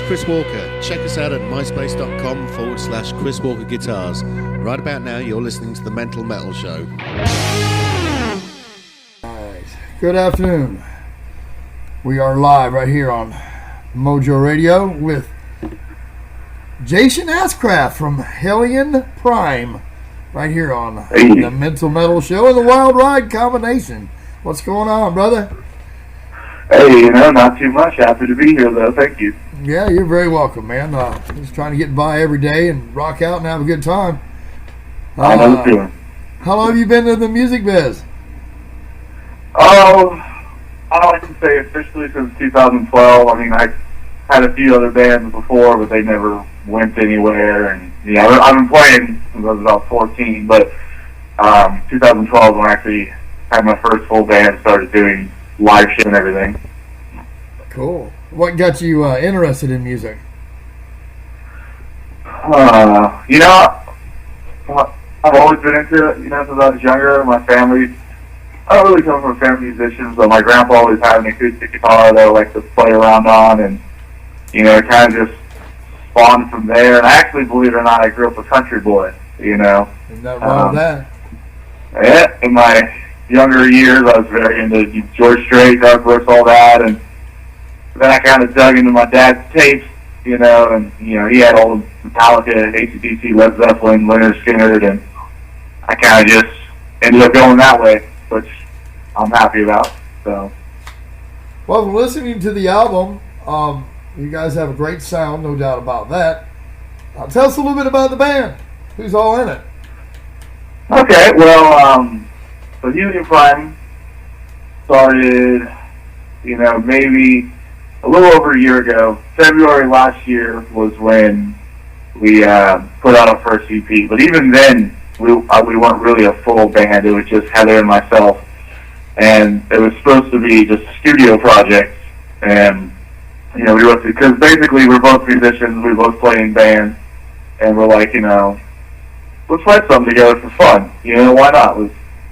Chris Walker. Check us out at myspace.com/Chris Walker Guitars. Right about now, you're listening to the Mental Metal Show. Alright. Good afternoon. We are live right here on Mojo Radio with Jason Ashcraft from Helion Prime, right here on the Mental Metal Show and the Wild Ride combination. What's going on, brother? Hey, not too much. Happy to be here, though. Thank you. Yeah, you're very welcome, man. Just trying to get by every day and rock out and have a good time. I know the feeling. How long have you been in the music biz? Oh, I like to say officially since 2012. I mean, I had a few other bands before, but they never went anywhere. And I've been playing since I was about 14, but 2012 when I actually had my first full band, started doing live shit and everything. Cool. What got you interested in music? I've always been into it, since I was younger. My family, I don't really come from a family of musicians, but my grandpa always had an acoustic guitar that I like to play around on, and, it kind of just spawned from there. And I actually, believe it or not, I grew up a country boy, Isn't that wrong with that? Yeah, in my younger years, I was very into George Strait, Dark Horse, all that, and then I kind of dug into my dad's tapes, he had all the Metallica, AC/DC, Led Zeppelin, Leonard Skinner, and I kind of just ended up going that way, which I'm happy about. So, well, from listening to the album, you guys have a great sound, no doubt about that. Tell us a little bit about the band. Who's all in it? Okay, well, so Helion Prime started, maybe a little over a year ago. February last year was when we put out our first EP. But even then, we weren't really a full band. It was just Heather and myself. And it was supposed to be just a studio project. And, we wrote it, because basically we're both musicians, we both play in bands. And we're like, let's write something together for fun. Why not?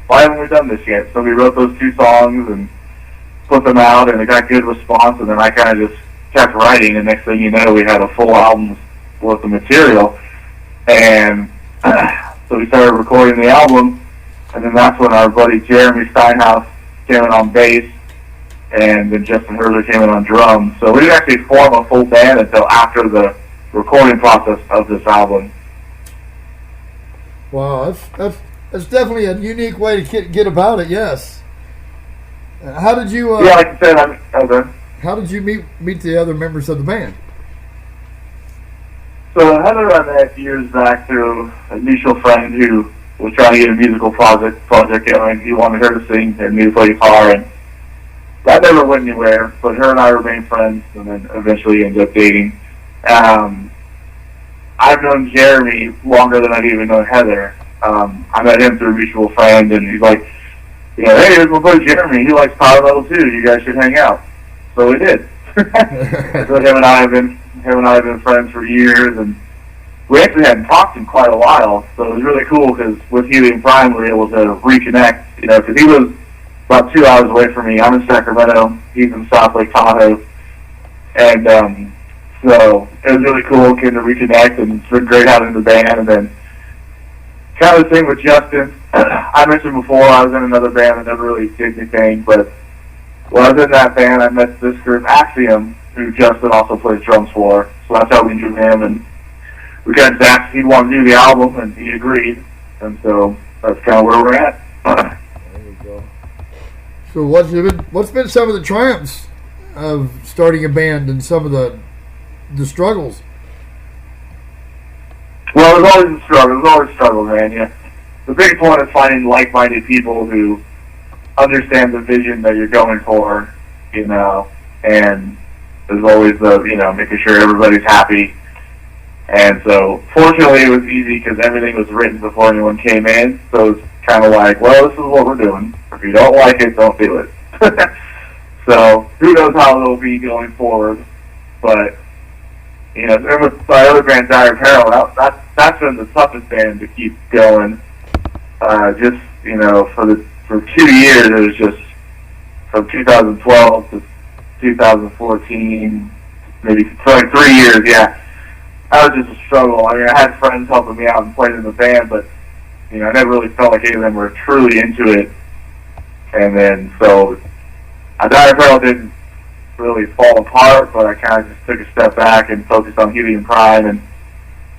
Why haven't we done this yet? So we wrote those 2 songs and put them out, and it got good response, and then I kind of just kept writing, and next thing you know, we had a full album's worth of material, and so we started recording the album, and then that's when our buddy Jeremy Steinhouse came in on bass, and then Justin Herzer came in on drums. So we didn't actually form a full band until after the recording process of this album. Wow, that's definitely a unique way to get about it. Yes. How did you? Like I said, okay. How did you meet the other members of the band? So Heather I met years back through a mutual friend who was trying to get a musical project going. He wanted her to sing and me to play guitar, and that never went anywhere. But her and I remained friends, and then eventually ended up dating. I've known Jeremy longer than I've even known Heather. I met him through a mutual friend, and he's like, hey, here's my buddy Jeremy. He likes power metal too. You guys should hang out. So we did. So him and I have been friends for years, and we actually hadn't talked in quite a while. So it was really cool because with Helion Prime, we were able to reconnect. Because he was about 2 hours away from me. I'm in Sacramento. He's in South Lake Tahoe, and so it was really cool getting to reconnect, and it's been great having the band. And then kind of the thing with Justin. I mentioned before I was in another band that never really did anything, but when I was in that band, I met this group, Axiom, who Justin also plays drums for. So that's how we knew him, and we kind of asked if he wanted to do the album, and he agreed. And so that's kind of where we're at. There you go. So what's been some of the triumphs of starting a band and some of the struggles? Well, there's always a struggle. There's always a struggle, man. Yeah. The biggest one is finding like-minded people who understand the vision that you're going for, and there's always the, making sure everybody's happy. And so, fortunately, it was easy because everything was written before anyone came in, so it's kind of like, well, this is what we're doing. If you don't like it, don't do it. So, who knows how it'll be going forward, but and with my other band, Dire Peril, that's been the toughest band to keep going. For 2 years, it was just from 2012 to 2014 to maybe for like 3 years. Yeah, that was just a struggle. I mean, I had friends helping me out and playing in the band, but I never really felt like any of them were truly into it. And then so, Dire Peril didn't really fall apart, but I kind of just took a step back and focused on Helion Prime, and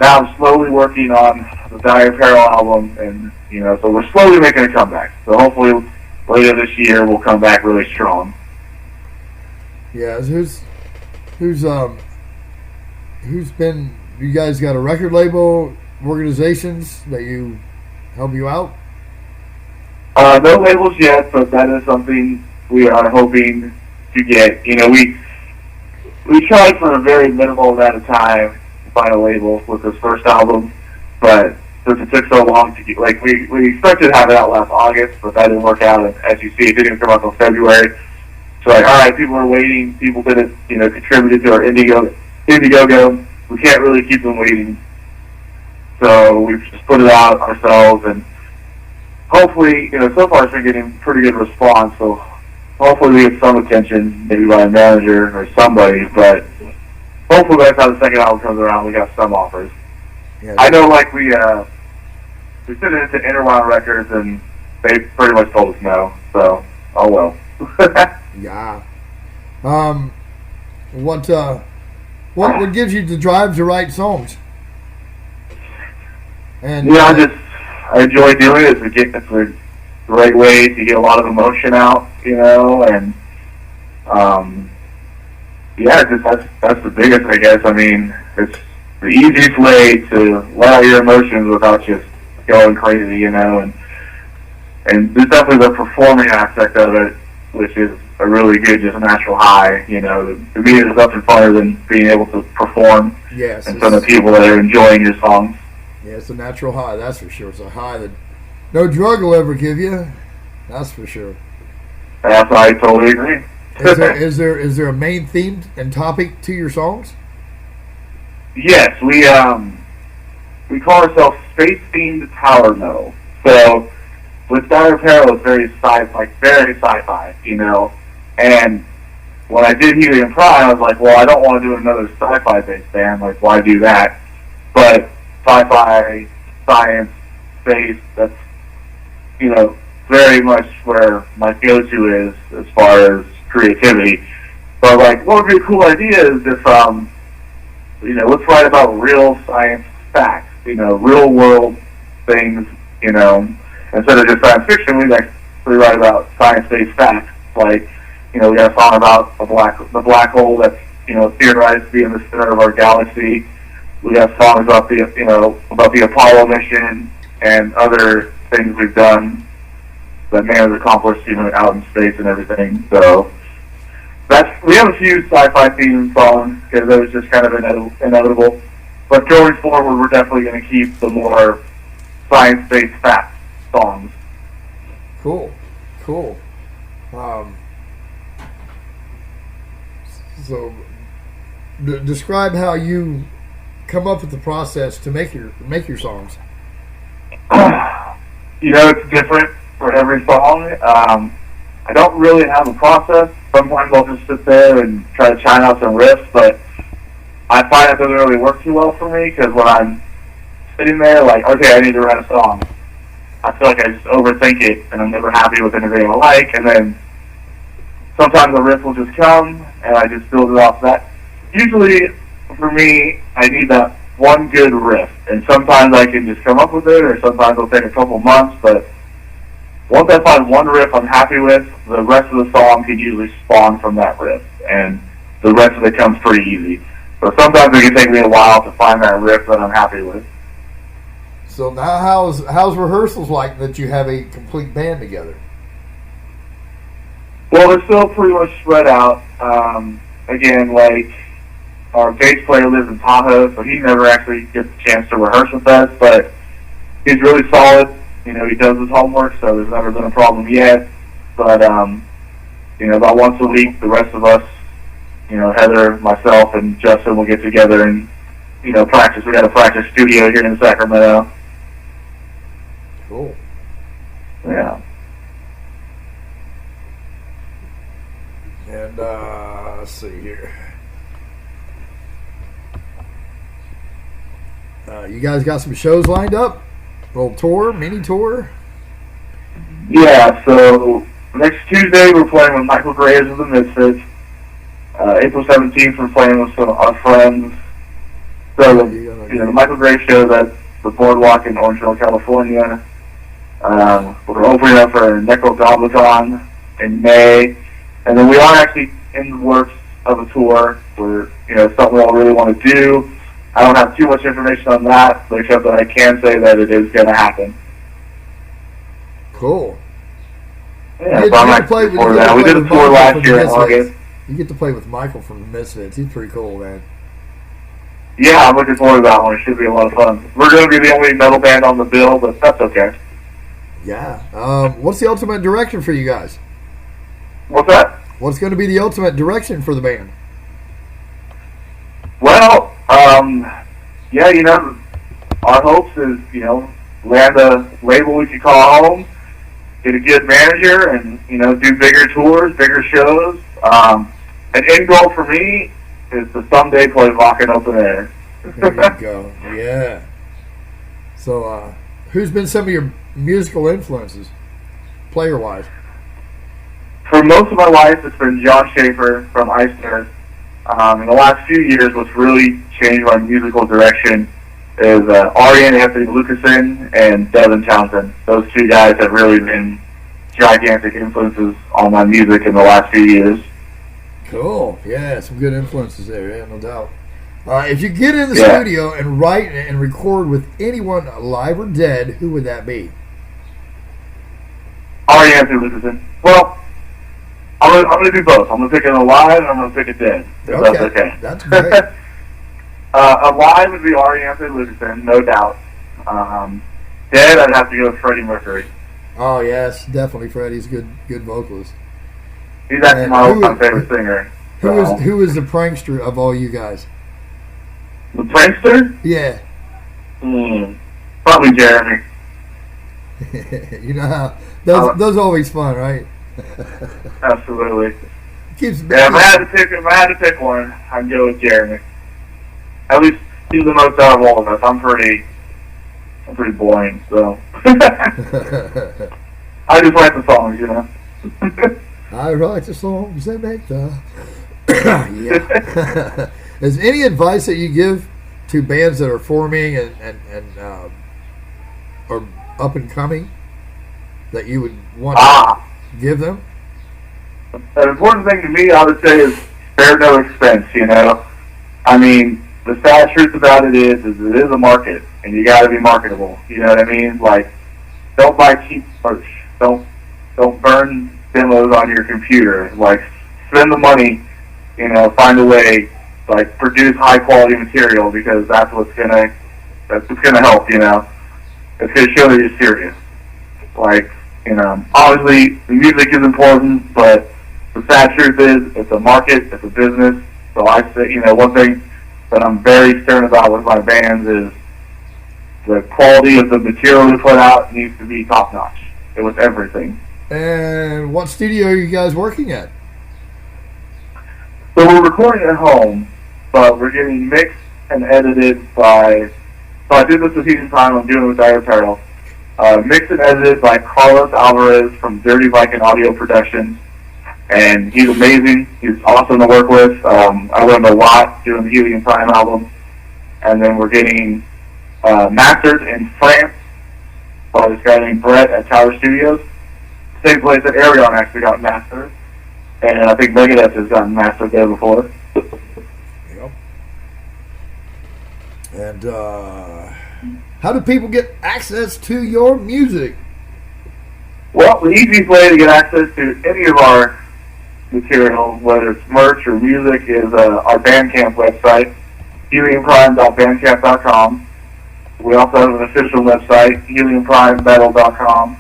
now I'm slowly working on the Dire Peril album, and so we're slowly making a comeback. So hopefully later this year we'll come back really strong. Yeah, who's been? You guys got a record label, organizations that help you out? No labels yet, but that is something we are hoping to get. We tried for a very minimal amount of time to find a label with this first album, but since it took so long to get, we expected to have it out last August, but that didn't work out, and as you see, it didn't even come out until February. So alright, people are waiting, people that contributed to our Indiegogo, we can't really keep them waiting. So we've just put it out ourselves, and hopefully, so far it's been getting pretty good response, so hopefully we get some attention, maybe by a manager or somebody, but hopefully by the time the second album comes around, we got some offers. Yeah, I know, we sent it to Interwound Records, and they pretty much told us no, so, oh well. Yeah. What gives you the drive to write songs? And I enjoy doing it. It's a great way to get a lot of emotion out, and that's the biggest, I guess. I mean, it's the easiest way to let out your emotions without just going crazy, and there's definitely the performing aspect of it, which is a really good, just natural high. To me, there's nothing funner than being able to perform in front of people that are enjoying your songs. Yeah, it's a natural high, that's for sure. It's a high that no drug will ever give you. That's for sure. I totally agree. Is there a main theme and topic to your songs? Yes, we call ourselves space-themed power metal. So with Dire Peril, it's very sci-fi, And when I did Helion Prime, I was like, well, I don't want to do another sci-fi based band. Like, why do that? But sci-fi, science, space, that's, very much where my go-to is as far as creativity. But, what would be a cool idea is if, let's write about real science facts, real world things, instead of just science fiction, we actually write about science-based facts. We got a song about the black hole that's, theorized to be in the center of our galaxy. We got songs about the Apollo mission and other things we've done that man has accomplished, out in space and everything. So we have a few sci-fi themed songs because that was just kind of inevitable. But going forward, we're definitely going to keep the more science-based fact songs. Cool. So, describe how you come up with the process to make your songs. It's different for every song. I don't really have a process. Sometimes I'll just sit there and try to chime out some riffs, but I find it doesn't really work too well for me because when I'm sitting there, okay, I need to write a song, I feel like I just overthink it and I'm never happy with anything I like, and then sometimes the riff will just come and I just build it off that. Usually, for me, I need that one good riff, and sometimes I can just come up with it, or sometimes it'll take a couple months, but once I find one riff I'm happy with, the rest of the song can usually spawn from that riff, and the rest of it comes pretty easy. So sometimes it can take me a while to find that riff that I'm happy with. So now how's rehearsals like that you have a complete band together? Well, they're still pretty much spread out. Again, our bass player lives in Tahoe, so he never actually gets a chance to rehearse with us, but he's really solid. He does his homework, so there's never been a problem yet. But, about once a week, the rest of us, Heather, myself, and Justin will get together and, practice. We got a practice studio here in Sacramento. Cool. Yeah. And, let's see here. You guys got some shows lined up? Little tour, mini tour? Yeah, so next Tuesday we're playing with Michael Graves of the Misfits. April 17th we're playing with some of our friends. So, the Michael Graves show at the Boardwalk in Orangevale, California. We're opening up for Necrogoblicon in May. And then we are actually in the works of a tour where, something we all really want to do. I don't have too much information on that, except that I can say that it is going to happen. Cool. Yeah, so I'm excited for that. We did a tour last year in August. You get to play with Michael from the Misfits. He's pretty cool, man. Yeah, I'm looking forward to that one. It should be a lot of fun. We're going to be the only metal band on the bill, but that's okay. Yeah. What's the ultimate direction for you guys? What's that? What's going to be the ultimate direction for the band? Well, our hopes is, land a label we can call home, get a good manager, and, do bigger tours, bigger shows. An end goal for me is to someday play Wacken Open Air. There you go. Yeah. So, who's been some of your musical influences, player-wise? For most of my life, it's been John Schaefer from Ice Earth. In the last few years, what's really changed my musical direction is Arjen Anthony Lucassen and Devin Townsend. Those two guys have really been gigantic influences on my music in the last few years. Cool. Yeah, some good influences there. Yeah, no doubt. If you get in the studio and write and record with anyone alive or dead, who would that be? Arjen Anthony Lucassen. Well, I'm gonna do both. I'm gonna pick it alive and I'm gonna pick it dead. If that's okay. That's great. Alive would be Arjen Anthony Lucassen, no doubt. Dead, I'd have to go with Freddie Mercury. Oh yes, definitely Freddie's good vocalist. He's actually my all-time favorite singer. Who is the prankster of all you guys? The prankster? Yeah. Probably Jeremy. You know how those are always fun, right? Absolutely. Keeps if I had to pick one, I'd go with Jeremy. At least he's the most out of all of us. I'm pretty boring, so I just write the songs, I write the songs that make the yeah. Is any advice that you give to bands that are forming and or up and coming that you would want to give them? An important thing to me, I would say, is spare no expense. I mean, the sad truth about it is it is a market, and you got to be marketable. You know what I mean? Like, don't buy cheap merch. Don't burn demos on your computer. Like, spend the money. Find a way. Like, produce high quality material, because that's what's gonna help. It's gonna show that you're serious. Like, obviously the music is important, but the sad truth is it's a market, it's a business. So I say, one thing that I'm very stern about with my bands is the quality of the material we put out needs to be top notch. It was everything. And what studio are you guys working at? So we're recording at home, but we're getting mixed and edited by. So I did this with Helion Prime. I'm doing it with Dire Peril. Mixed and edited by Carlos Alvarez from Dirty Viking Audio Productions. And he's amazing. He's awesome to work with. I learned a lot doing the Helion Prime album. And then we're getting mastered in France by this guy named Brett at Tower Studios. Same place that Ayreon actually got mastered. And I think Megadeth has gotten mastered there before. Yep. And how do people get access to your music? Well, the easiest way to get access to any of our material, whether it's merch or music, is our Bandcamp website, helionprime.bandcamp.com. We also have an official website, helionprimemetal.com,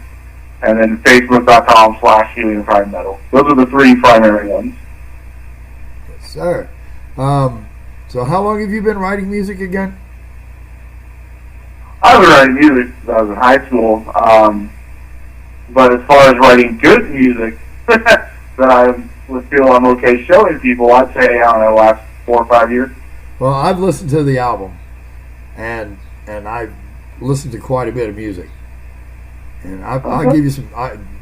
and then facebook.com/helionprimemetal. Those are the three primary ones. Yes, sir. So how long have you been writing music again? I've been writing music since I was in high school. But as far as writing good music that I would feel I'm okay showing people, I'd say, I don't know, last 4 or 5 years. Well, I've listened to the album, and and I listen to quite a bit of music. And I'll give you some.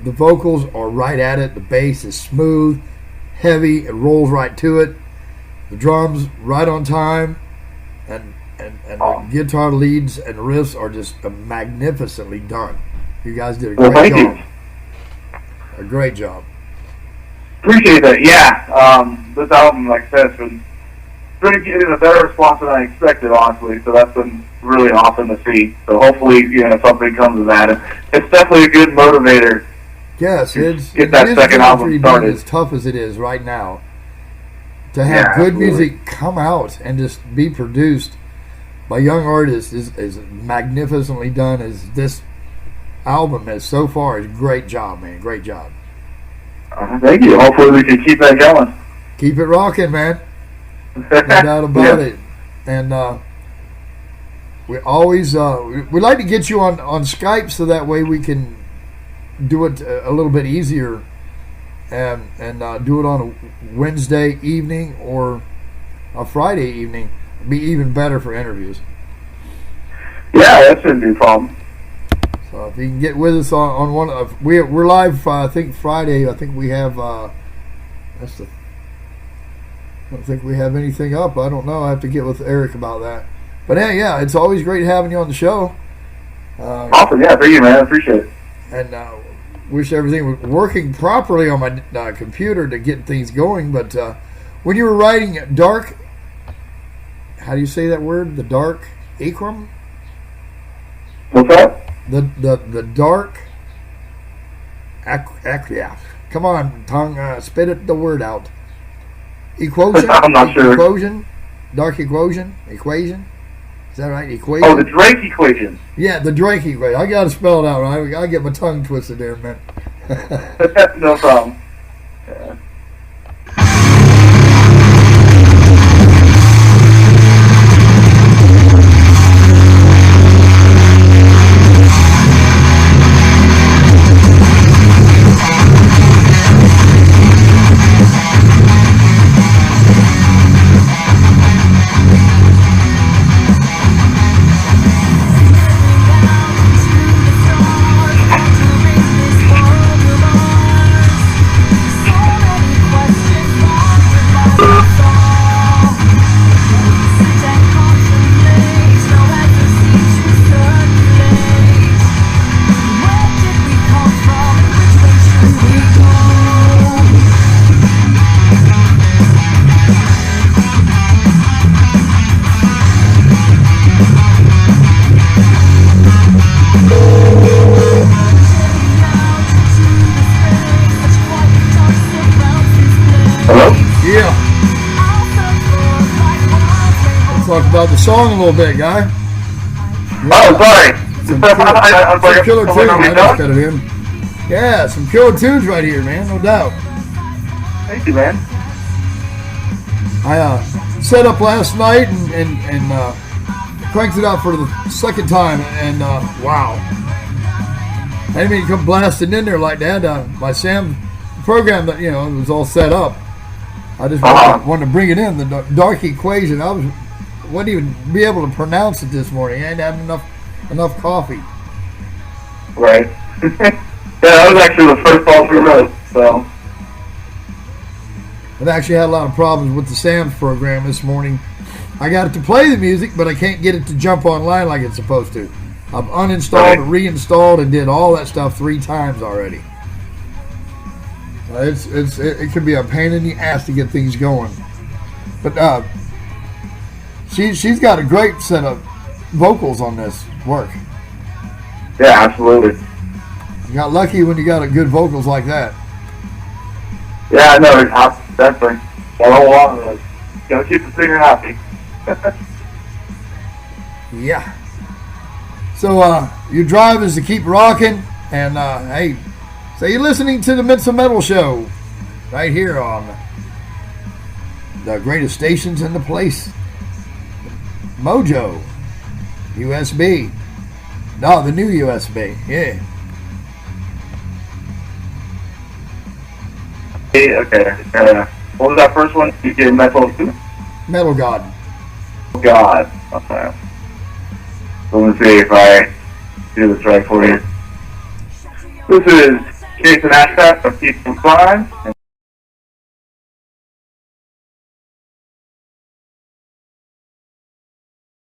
The vocals are right at it. The bass is smooth, heavy. It rolls right to it. The drums right on time, and the guitar leads and riffs are just magnificently done. You guys did a great job. A great job. Appreciate that. Yeah, this album, like I said, has been getting a better response than I expected, honestly. So that's been really awesome to see. So hopefully, something comes of that. It's definitely a good motivator. Yes, get that second album started. As tough as it is right now, to have good music come out and just be produced by young artists is magnificently done. As this album has so far, is great job, man. Great job. Thank you. Hopefully, we can keep that going. Keep it rocking, man. No doubt about it. And we always we like to get you on Skype so that way we can do it a little bit easier and do it on a Wednesday evening or a Friday evening. It'd be even better for interviews. Yeah, that shouldn't be a problem. So if you can get with us on one of we're live I think Friday. I think we have I don't think we have anything up. I don't know. I have to get with Eric about that. But hey, yeah, it's always great having you on the show. Awesome, yeah, thank you, man. I appreciate it. And wish everything was working properly on my computer to get things going. But when you were writing Dark, how do you say that word? The Dark Akram? What's that? The Dark yeah. Come on, tongue, spit it the word out. Equation? I'm not sure. Equation? Dark equation? Is that right? Equation? Oh, the Drake equation. Yeah, the Drake equation. I got to spell it out, right? I get my tongue twisted there, man. No problem. Yeah. About the song a little bit, guy. Yeah. Oh, sorry. Some killer tunes. I just got it in. Yeah, some killer tunes right here, man. No doubt. Thank you, man. I set up last night and cranked it out for the second time, and wow. I didn't mean to come blasting in there like that. My Sam program that it was all set up. I just wanted to bring it in. The Dark Equation. Wouldn't even be able to pronounce it this morning. I hadn't had enough coffee. Right. Yeah, that was actually the first song we wrote. So I've actually had a lot of problems with the Sam's program this morning. I got it to play the music, but I can't get it to jump online like it's supposed to. I've uninstalled, reinstalled, and did all that stuff 3 times already. It can be a pain in the ass to get things going. But she's got a great set of vocals on this work. Yeah, absolutely. You got lucky when you got good vocals like that. Yeah, I know. Definitely. Got a lot of it. Gotta keep the singer happy. Yeah. So your drive is to keep rocking, and hey, so you're listening to the MentalMetal Show right here on the greatest stations in the place. Mojo USB. No, the new USB. Yeah. Okay. What was that first one? You did Metal 2? Metal God. God. Okay. So let me see if I do this right for you. This is Jason Ashcraft of Helion Prime.